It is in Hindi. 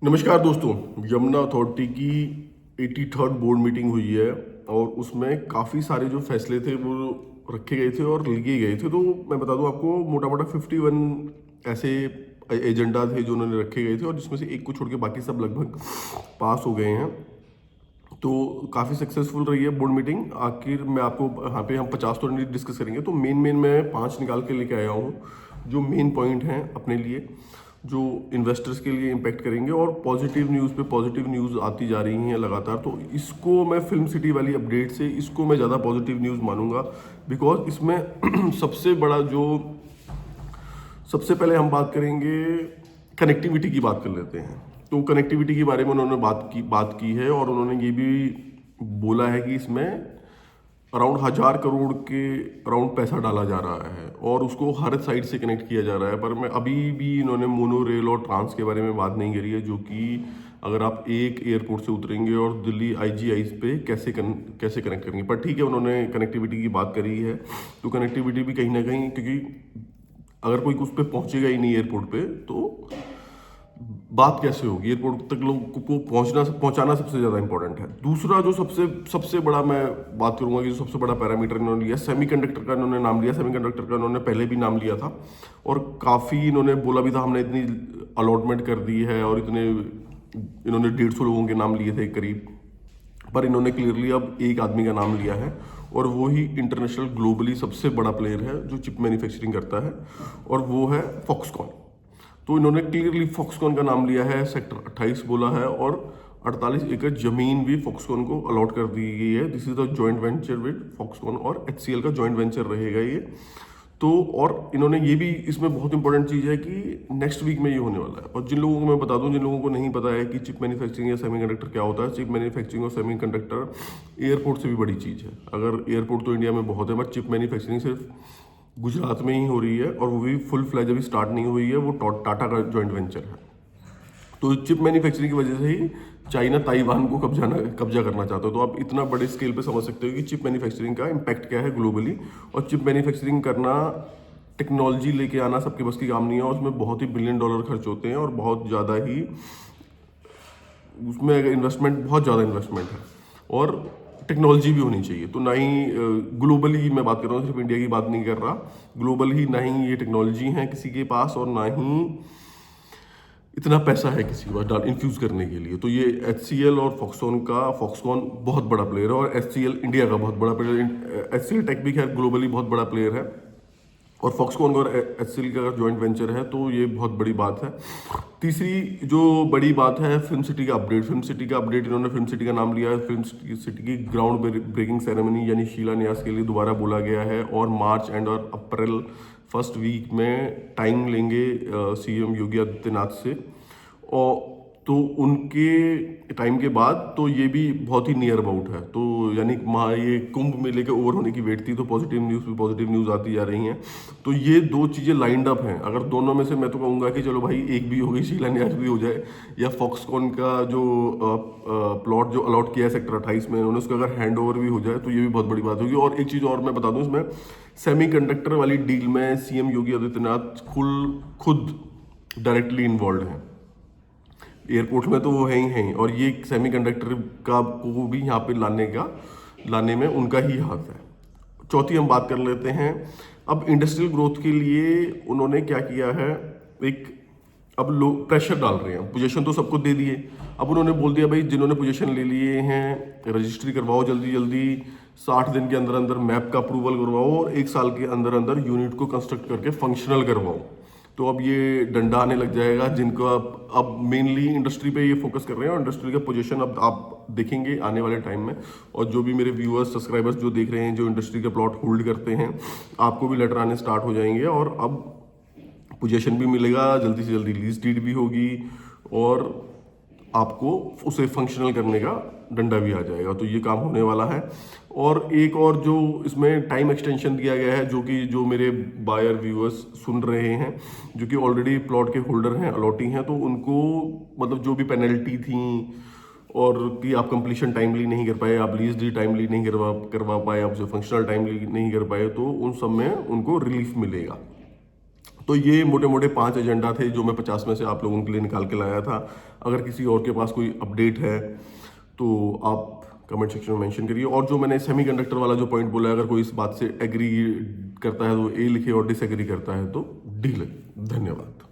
नमस्कार दोस्तों। यमुना अथॉरिटी की 83rd बोर्ड मीटिंग हुई है और उसमें काफ़ी सारे जो फैसले थे वो रखे गए थे और लिए गए थे। तो मैं बता दूं आपको, मोटा मोटा 51 ऐसे एजेंडा थे जो उन्होंने रखे गए थे और जिसमें से एक को छोड़ के बाकी सब लगभग पास हो गए हैं। तो काफ़ी सक्सेसफुल रही है बोर्ड मीटिंग। आखिर मैं आपको यहाँ पे हम 50 तो नहीं डिस्कस करेंगे, तो मेन मेन मैं 5 निकाल के लेके आया हूँ जो मेन पॉइंट हैं अपने लिए, जो इन्वेस्टर्स के लिए इम्पैक्ट करेंगे। और पॉजिटिव न्यूज़ पे पॉजिटिव न्यूज़ आती जा रही हैं लगातार। तो इसको मैं फिल्म सिटी वाली अपडेट से इसको मैं ज़्यादा पॉजिटिव न्यूज़ मानूंगा, बिकॉज इसमें सबसे पहले हम बात करेंगे, कनेक्टिविटी की बात कर लेते हैं। तो कनेक्टिविटी के बारे में उन्होंने बात की है और उन्होंने ये भी बोला है कि इसमें अराउंड 1,000 करोड़ के अराउंड पैसा डाला जा रहा है और उसको हर साइड से कनेक्ट किया जा रहा है। पर मैं अभी भी इन्होंने मोनो रेल और ट्रांस के बारे में बात नहीं करी है, जो कि अगर आप एक एयरपोर्ट से उतरेंगे और दिल्ली IGI पे कैसे कनेक्ट करेंगे। पर ठीक है, उन्होंने कनेक्टिविटी की बात करी है। तो कनेक्टिविटी भी कहीं ना कहीं, क्योंकि अगर कोई उस पर पहुंचेगा ही नहीं एयरपोर्ट पे तो बात कैसे होगी। एयरपोर्ट तक लोग को पहुंचाना सबसे ज़्यादा इंपॉर्टेंट है। दूसरा जो सबसे सबसे बड़ा मैं बात करूंगा कि जो सबसे बड़ा पैरामीटर इन्होंने लिया, सेमीकंडक्टर का इन्होंने नाम लिया। सेमीकंडक्टर का इन्होंने पहले भी नाम लिया था और काफ़ी इन्होंने बोला भी था हमने इतनी अलॉटमेंट कर दी है और इन्होंने 150 लोगों के नाम लिए थे करीब। पर इन्होंने क्लियरली अब एक आदमी का नाम लिया है और वो ही इंटरनेशनल ग्लोबली सबसे बड़ा प्लेयर है जो चिप मैन्युफैक्चरिंग करता है, और वो है फॉक्सकॉन। तो इन्होंने क्लियरली फॉक्सकॉन का नाम लिया है, सेक्टर 28 बोला है और 48 एकड़ जमीन भी फॉक्सकॉन को अलॉट कर दी गई है। This is the joint venture with Foxconn और HCL का जॉइंट वेंचर रहेगा ये। तो और इन्होंने ये भी, इसमें बहुत इंपॉर्टेंट चीज़ है कि नेक्स्ट वीक में ये होने वाला है। और जिन लोगों को मैं बता दूं, जिन लोगों को नहीं पता है कि चिप मैन्युफैक्चरिंग या सेमीकंडक्टर क्या होता है, चिप मैन्युफैक्चरिंग और सेमीकंडक्टर एयरपोर्ट से भी बड़ी चीज़ है। अगर एयरपोर्ट तो इंडिया में बहुत है, बट चिप मैन्युफैक्चरिंग सिर्फ गुजरात में ही हो रही है और वो भी फुल फ्लैज अभी स्टार्ट नहीं हुई है। वो टाटा का जॉइंट वेंचर है। तो चिप मैन्युफैक्चरिंग की वजह से ही चाइना ताइवान को कब्जा करना चाहता है। तो आप इतना बड़े स्केल पे समझ सकते हो कि चिप मैन्युफैक्चरिंग का इम्पैक्ट क्या है ग्लोबली। और चिप मैन्युफैक्चरिंग करना, टेक्नोलॉजी लेके आना सबके बस की काम नहीं है और उसमें बहुत ही बिलियन डॉलर खर्च होते हैं और बहुत ज़्यादा ही उसमें इन्वेस्टमेंट, बहुत ज़्यादा इन्वेस्टमेंट है और टेक्नोलॉजी भी होनी चाहिए। तो ना ही ग्लोबली मैं बात कर रहा हूँ, सिर्फ इंडिया की बात नहीं कर रहा, ग्लोबल ही ना ही ये टेक्नोलॉजी है किसी के पास और ना ही इतना पैसा है किसी के पास डाल इन्फ्यूज़ करने के लिए। तो ये HCL और फॉक्सकॉन बहुत बड़ा प्लेयर है और HCL इंडिया का बहुत बड़ा प्लेयर। HCL टेक भी खैर ग्लोबली बहुत बड़ा प्लेयर है और फॉक्सकॉन और HCL का जॉइंट वेंचर है, तो ये बहुत बड़ी बात है। तीसरी जो बड़ी बात है, फिल्म सिटी का अपडेट। इन्होंने फिल्म सिटी का नाम लिया है। फिल्म सिटी की ग्राउंड ब्रेकिंग सेरेमनी यानी शिलान्यास के लिए दोबारा बोला गया है और मार्च एंड और अप्रैल फर्स्ट वीक में टाइम लेंगे CM योगी आदित्यनाथ से। और तो उनके टाइम के बाद तो ये भी बहुत ही नियर अबाउट है। तो यानी ये कुंभ मेले के ओवर होने की वेट थी, तो पॉजिटिव न्यूज़ पे पॉजिटिव न्यूज़ आती जा रही हैं। तो ये दो चीज़ें लाइंड अप हैं। अगर दोनों में से मैं तो कहूँगा कि चलो भाई एक भी हो गई, शिलान्यास भी हो जाए, या फॉक्सकॉन का जो प्लॉट जो अलॉट किया है सेक्टर 28 में उन्होंने, उसका अगर हैंड ओवर भी हो जाए तो ये भी बहुत बड़ी बात होगी। और एक चीज़ और मैं बता दूँ, इसमें सेमीकंडक्टर वाली डील में CM योगी आदित्यनाथ खुद डायरेक्टली इन्वॉल्व हैं। एयरपोर्ट में तो वो है ही और ये सेमीकंडक्टर का को भी यहाँ पे लाने में उनका ही हाथ है। चौथी हम बात कर लेते हैं, अब इंडस्ट्रियल ग्रोथ के लिए उन्होंने क्या किया है। एक, अब लोग प्रेशर डाल रहे हैं, पोजीशन तो सबको दे दिए। अब उन्होंने बोल दिया भाई जिन्होंने पोजीशन ले लिए हैं रजिस्ट्री करवाओ जल्दी जल्दी, 60 दिन के अंदर अंदर मैप का अप्रूवल करवाओ और 1 साल के अंदर अंदर यूनिट को कंस्ट्रक्ट करके फंक्शनल करवाओ। तो अब ये डंडा आने लग जाएगा, जिनको अब मेनली इंडस्ट्री पे ये फोकस कर रहे हैं और इंडस्ट्री का पोजीशन अब आप देखेंगे आने वाले टाइम में। और जो भी मेरे व्यूअर्स सब्सक्राइबर्स जो देख रहे हैं, जो इंडस्ट्री के प्लॉट होल्ड करते हैं, आपको भी लेटर आने स्टार्ट हो जाएंगे और अब पोजीशन भी मिलेगा, जल्दी से जल्दी लीज डीड भी होगी और आपको उसे फंक्शनल करने का डंडा भी आ जाएगा। तो ये काम होने वाला है। और एक और जो इसमें टाइम एक्सटेंशन दिया गया है, जो मेरे बायर व्यूअर्स सुन रहे हैं, जो कि ऑलरेडी प्लॉट के होल्डर हैं, अलॉटी हैं, तो उनको मतलब जो भी पेनल्टी थी और कि आप कंप्लीशन टाइमली नहीं कर पाए, आप लीज डी टाइमली नहीं करवा पाए, आप उसे फंक्शनल टाइमली नहीं कर पाए, तो उन सब में उनको रिलीफ मिलेगा। तो ये मोटे मोटे 5 एजेंडा थे जो मैं 50 में से आप लोगों के लिए निकाल के लाया था। अगर किसी और के पास कोई अपडेट है तो आप कमेंट सेक्शन में मेंशन करिए। और जो मैंने सेमीकंडक्टर वाला जो पॉइंट बोला है, अगर कोई इस बात से एग्री करता है तो ए लिखे और डिसएग्री करता है तो डी लिखे। धन्यवाद।